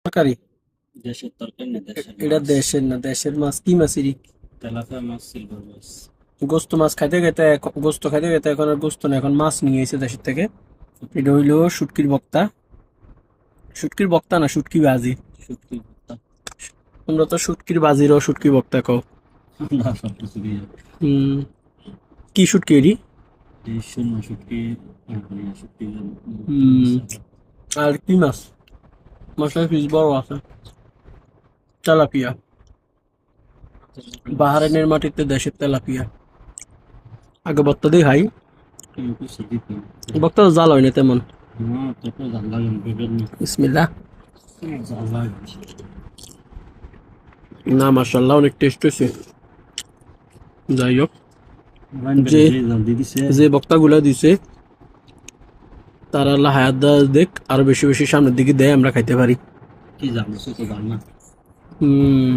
তরকারি। দেশের তরকারি না, দেশের এটা মাছ। দেশের না, দেশের মাছ কি মাছেরই। তেলাপিয়া মাছ, সিলভার মাছ। গোস্ত মাছ খাইতে খাইতে গোস্ত খাইতে খাইতে এখন আর গোস্ত না, এখন মাছ নিয়ে এসে দেশের থেকে। এটা হইলো শুটকির বক্তা। শুটকির বক্তা না, শুটকি ভাজি। শুটকি ভর্তা। তোমরা তো শুটকির ভাজিরও শুটকি বক্তা কও। না, সব কিছু দিয়ে। হুম। কি শুটকি এটি? এই শূন্য শুটকি, শুটকি। হুম। আর কি মাছ? মাছের পিস বড় আছে। তেলাপিয়া। বাহারাইনের মাটিতে দেশের তেলাপিয়া। আগে বক্তা দিয়ে খাই। বক্তা তো জাল হয় না তেমন। না, তো জাল লাগে না, বিভিন্ন বিসমিল্লাহ। জাল লাগে। না মাশাআল্লাহ, অনেক টেস্ট হয়েছে। যাই হোক, লাইন যে বেড়ে যে জাল দিয়ে দিছে। যে বক্তাগুলা দিছে তারা আল্লাহ হায়াত দেখ, আরো বেশি বেশি সামনের দিকে দেয়, আমরা খাইতে পারি। কি জাল দিছে তো জাল না। হুম।